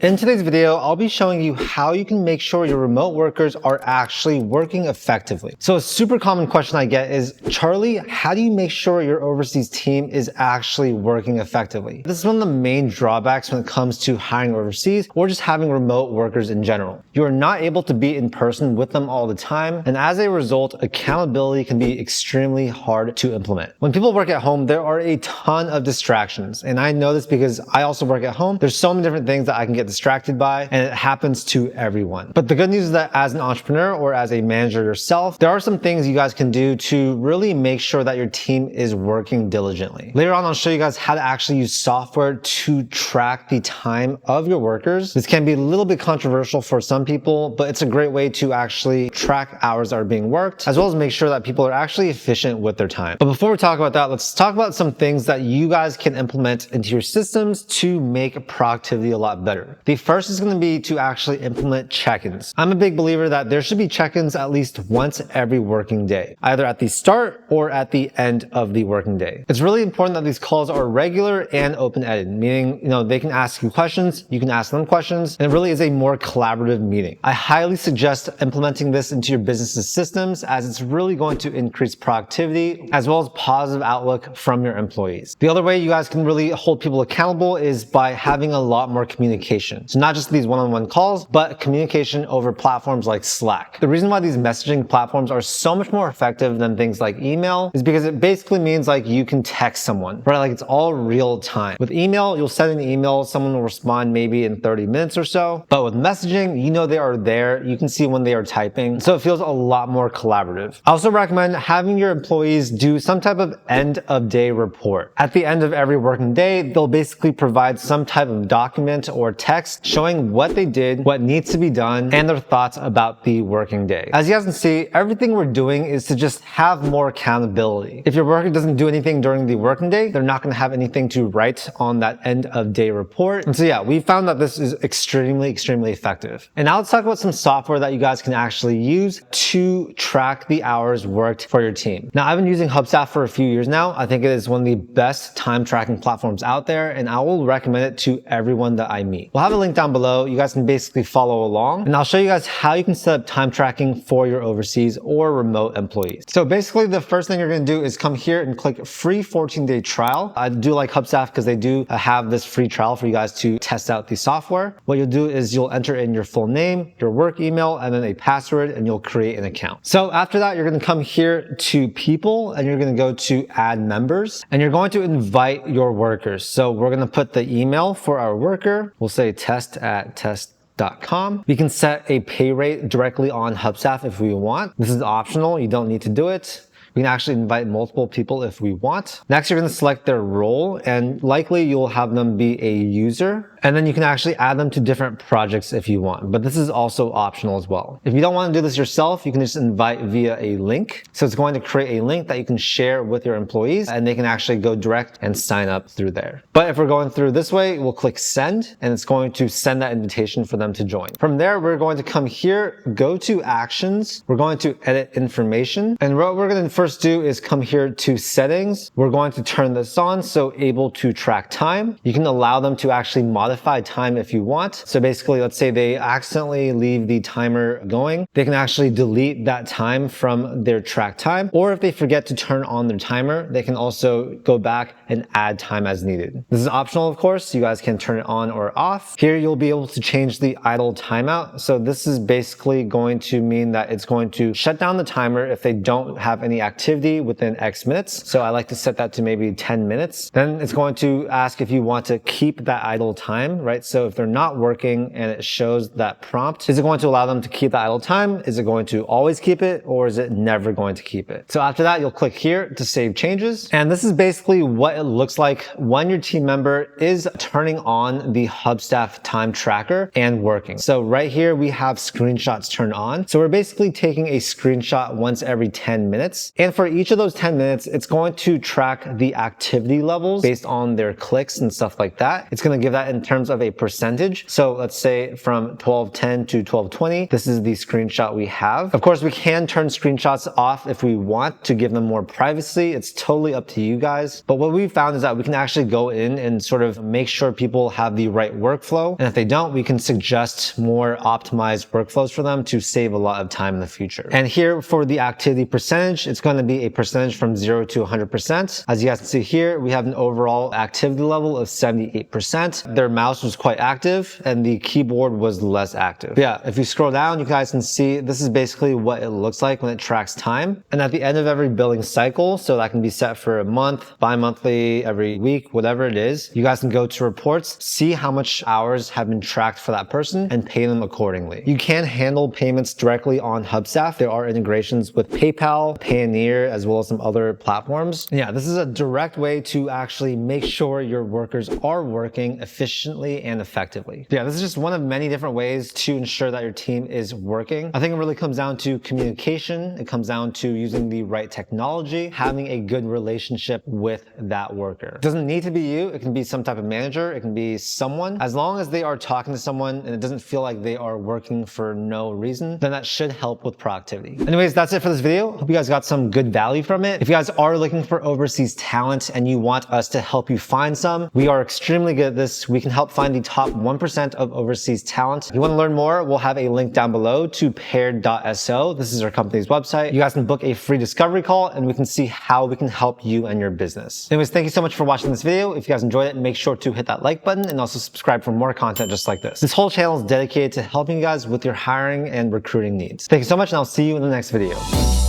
In today's video, I'll be showing you how you can make sure your remote workers are actually working effectively. So a super common question I get is, Charlie, how do you make sure your overseas team is actually working effectively? This is one of the main drawbacks when it comes to hiring overseas or just having remote workers in general. You are not able to be in person with them all the time, and as a result, accountability can be extremely hard to implement. When people work at home, there are a ton of distractions, and I know this because I also work at home. There's so many different things that I can get distracted by, and it happens to everyone. But the good news is that as an entrepreneur or as a manager yourself, there are some things you guys can do to really make sure that your team is working diligently. Later on, I'll show you guys how to actually use software to track the time of your workers. This can be a little bit controversial for some people, but it's a great way to actually track hours that are being worked, as well as make sure that people are actually efficient with their time. But before we talk about that, let's talk about some things that you guys can implement into your systems to make productivity a lot better. The first is going to be to actually implement check-ins. I'm a big believer that there should be check-ins at least once every working day, either at the start or at the end of the working day. It's really important that these calls are regular and open-ended, meaning, they can ask you questions, you can ask them questions, and it really is a more collaborative meeting. I highly suggest implementing this into your business's systems, as it's really going to increase productivity as well as positive outlook from your employees. The other way you guys can really hold people accountable is by having a lot more communication. So not just these one-on-one calls, but communication over platforms like Slack. The reason why these messaging platforms are so much more effective than things like email is because it basically means like you can text someone, right? Like it's all real time. With email, you'll send an email, someone will respond maybe in 30 minutes or so. But with messaging, they are there. You can see when they are typing. So it feels a lot more collaborative. I also recommend having your employees do some type of end of day report. At the end of every working day, they'll basically provide some type of document or text showing what they did, what needs to be done, and their thoughts about the working day. As you guys can see, everything we're doing is to just have more accountability. If your worker doesn't do anything during the working day, they're not going to have anything to write on that end of day report. And so yeah, we found that this is extremely effective. And now let's talk about some software that you guys can actually use to track the hours worked for your team. Now, I've been using Hubstaff for a few years now. I think it is one of the best time tracking platforms out there, and I will recommend it to everyone that I meet. We'll have a link down below. You guys can basically follow along, and I'll show you guys how you can set up time tracking for your overseas or remote employees. So basically, the first thing you're going to do is come here and click free 14-day trial. I do like Hubstaff because they do have this free trial for you guys to test out the software. What you'll do is you'll enter in your full name, your work email, and then a password, and you'll create an account. So after that, you're going to come here to people, and you're going to go to add members, and you're going to invite your workers. So we're going to put the email for our worker. We'll say test@test.com. We can set a pay rate directly on Hubstaff if we want. This is optional. You don't need to do it. We can actually invite multiple people if we want. Next, you're going to select their role, and likely you'll have them be a user. And then you can actually add them to different projects if you want, but this is also optional as well. If you don't want to do this yourself, you can just invite via a link. So it's going to create a link that you can share with your employees, and they can actually go direct and sign up through there. But if we're going through this way, we'll click send, and it's going to send that invitation for them to join. From there, we're going to come here, go to actions. We're going to edit information. And what we're going to first do is come here to settings. We're going to turn this on, so able to track time. You can allow them to actually modify time if you want. So basically, let's say they accidentally leave the timer going. They can actually delete that time from their track time. Or if they forget to turn on their timer, they can also go back and add time as needed. This is optional, of course. You guys can turn it on or off. Here, you'll be able to change the idle timeout. So this is basically going to mean that it's going to shut down the timer if they don't have any activity within X minutes. So I like to set that to maybe 10 minutes. Then it's going to ask if you want to keep that idle time, right? So if they're not working and it shows that prompt, is it going to allow them to keep the idle time? Is it going to always keep it, or is it never going to keep it? So after that, you'll click here to save changes. And this is basically what it looks like when your team member is turning on the Hubstaff time tracker and working. So right here, we have screenshots turned on. So we're basically taking a screenshot once every 10 minutes. And for each of those 10 minutes, it's going to track the activity levels based on their clicks and stuff like that. It's going to give that in terms of a percentage. So let's say from 12:10 to 12:20, this is the screenshot we have. Of course, we can turn screenshots off if we want to give them more privacy. It's totally up to you guys. But what we found is that we can actually go in and sort of make sure people have the right workflow. And if they don't, we can suggest more optimized workflows for them to save a lot of time in the future. And here for the activity percentage, it's going to be a percentage from 0 to 100%. As you guys can see here, we have an overall activity level of 78%. Their mouse was quite active and the keyboard was less active. But yeah, if you scroll down, you guys can see this is basically what it looks like when it tracks time. And at the end of every billing cycle, so that can be set for a month, bi-monthly, every week, whatever it is, you guys can go to reports, see how much hours have been tracked for that person and pay them accordingly. You can handle payments directly on Hubstaff. There are integrations with PayPal, Payoneer, as well as some other platforms. And yeah, this is a direct way to actually make sure your workers are working efficiently and effectively. Yeah, this is just one of many different ways to ensure that your team is working. I think it really comes down to communication. It comes down to using the right technology, having a good relationship with that worker. It doesn't need to be you. It can be some type of manager. It can be someone. As long as they are talking to someone and it doesn't feel like they are working for no reason, then that should help with productivity. Anyways, that's it for this video. Hope you guys got some good value from it. If you guys are looking for overseas talent and you want us to help you find some, we are extremely good at this. We can help find the top 1% of overseas talent. If you want to learn more, we'll have a link down below to paired.so. This is our company's website. You guys can book a free discovery call and we can see how we can help you and your business. Anyways, thank you so much for watching this video. If you guys enjoyed it, make sure to hit that like button and also subscribe for more content just like this. This whole channel is dedicated to helping you guys with your hiring and recruiting needs. Thank you so much and I'll see you in the next video.